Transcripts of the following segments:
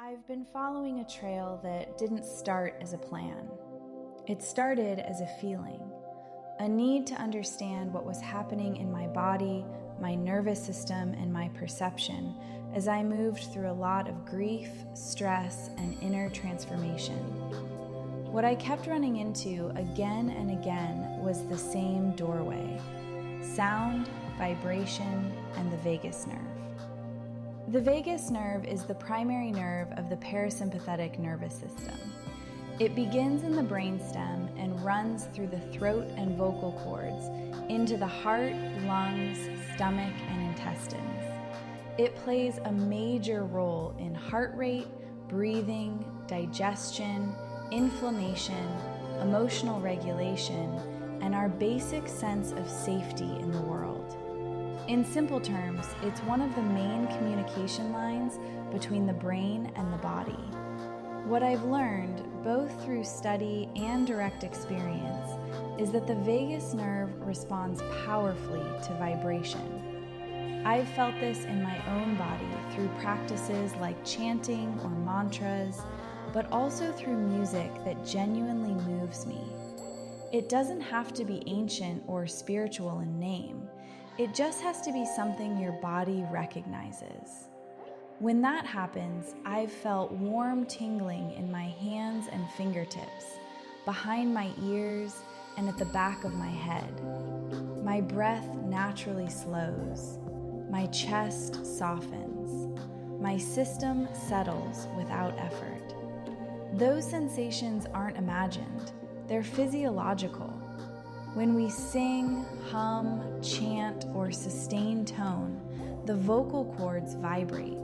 I've been following a trail that didn't start as a plan. It started as a feeling, a need to understand what was happening in my body, my nervous system, and my perception as I moved through a lot of grief, stress, and inner transformation. What I kept running into again and again was the same doorway: sound, vibration, and the vagus nerve. The vagus nerve is the primary nerve of the parasympathetic nervous system. It begins in the brainstem and runs through the throat and vocal cords into the heart, lungs, stomach, and intestines. It plays a major role in heart rate, breathing, digestion, inflammation, emotional regulation, and our basic sense of safety in the world. In simple terms, it's one of the main communication lines between the brain and the body. What I've learned, both through study and direct experience, is that the vagus nerve responds powerfully to vibration. I've felt this in my own body through practices like chanting or mantras, but also through music that genuinely moves me. It doesn't have to be ancient or spiritual in name. It just has to be something your body recognizes. When that happens, I've felt warm tingling in my hands and fingertips, behind my ears, and at the back of my head. My breath naturally slows. My chest softens. My system settles without effort. Those sensations aren't imagined. They're physiological. When we sing, hum, chant, or sustain tone, the vocal cords vibrate.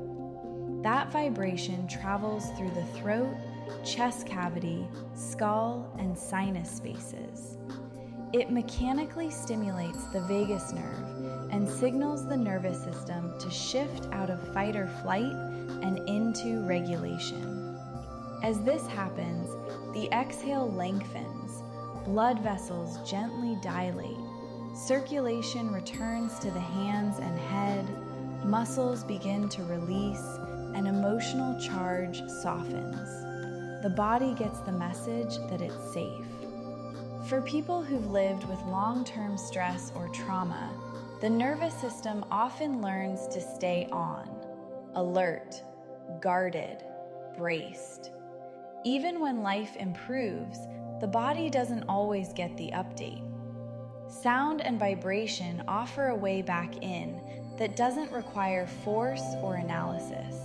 That vibration travels through the throat, chest cavity, skull, and sinus spaces. It mechanically stimulates the vagus nerve and signals the nervous system to shift out of fight or flight and into regulation. As this happens, the exhale lengthens, blood vessels gently dilate, circulation returns to the hands and head, muscles begin to release, and emotional charge softens. The body gets the message that it's safe. For people who've lived with long-term stress or trauma, the nervous system often learns to stay on, alert, guarded, braced. Even when life improves, the body doesn't always get the update. Sound and vibration offer a way back in that doesn't require force or analysis.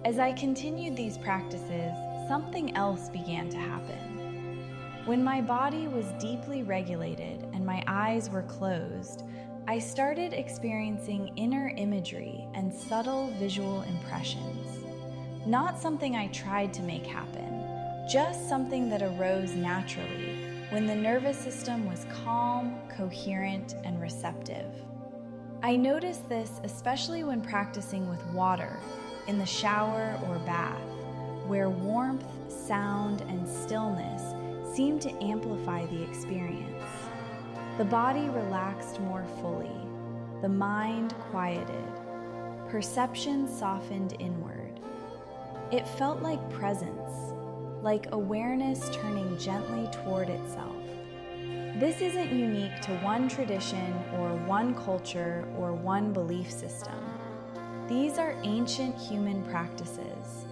As I continued these practices, something else began to happen. When my body was deeply regulated and my eyes were closed, I started experiencing inner imagery and subtle visual impressions. Not something I tried to make happen, just something that arose naturally when the nervous system was calm, coherent, and receptive. I noticed this especially when practicing with water, in the shower or bath, where warmth, sound, and stillness seemed to amplify the experience. The body relaxed more fully, the mind quieted, perception softened inward. It felt like presence, like awareness turning gently toward itself. This isn't unique to one tradition or one culture or one belief system. These are ancient human practices.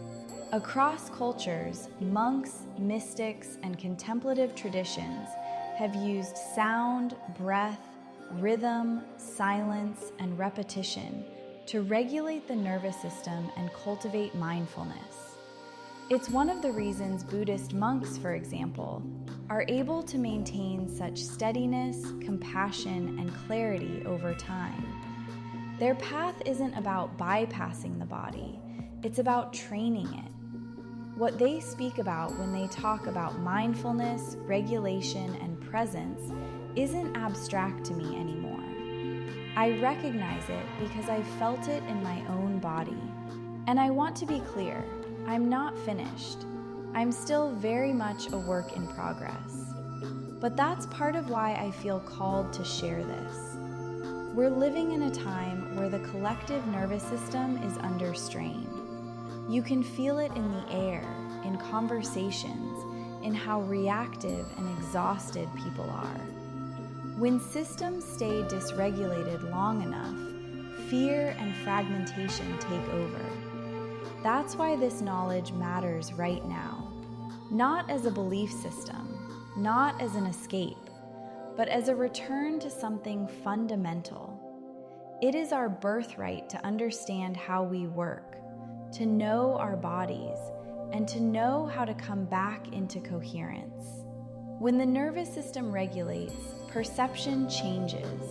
Across cultures, monks, mystics, and contemplative traditions have used sound, breath, rhythm, silence, and repetition to regulate the nervous system and cultivate mindfulness. It's one of the reasons Buddhist monks, for example, are able to maintain such steadiness, compassion, and clarity over time. Their path isn't about bypassing the body, it's about training it. What they speak about when they talk about mindfulness, regulation, and presence isn't abstract to me anymore. I recognize it because I felt it in my own body. And I want to be clear, I'm not finished. I'm still very much a work in progress. But that's part of why I feel called to share this. We're living in a time where the collective nervous system is under strain. You can feel it in the air, in conversations, in how reactive and exhausted people are. When systems stay dysregulated long enough, fear and fragmentation take over. That's why this knowledge matters right now, not as a belief system, not as an escape, but as a return to something fundamental. It is our birthright to understand how we work, to know our bodies, and to know how to come back into coherence. When the nervous system regulates, perception changes.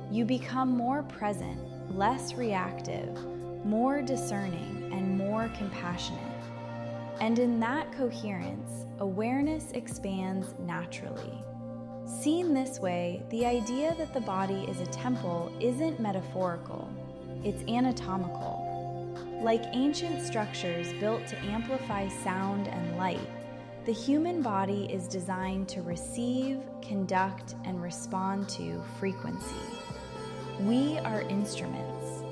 You become more present, less reactive, more discerning, and more compassionate. And in that coherence, awareness expands naturally. Seen this way, the idea that the body is a temple isn't metaphorical, it's anatomical. Like ancient structures built to amplify sound and light, the human body is designed to receive, conduct, and respond to frequency. We are instruments,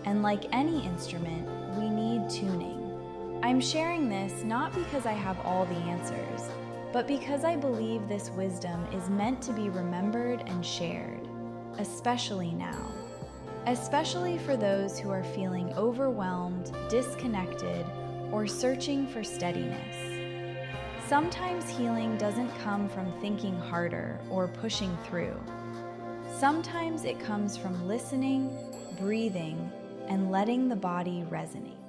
and like any instrument, we need tuning. I'm sharing this not because I have all the answers, but because I believe this wisdom is meant to be remembered and shared, especially now. Especially for those who are feeling overwhelmed, disconnected, or searching for steadiness. Sometimes healing doesn't come from thinking harder or pushing through. Sometimes it comes from listening, breathing, and letting the body resonate.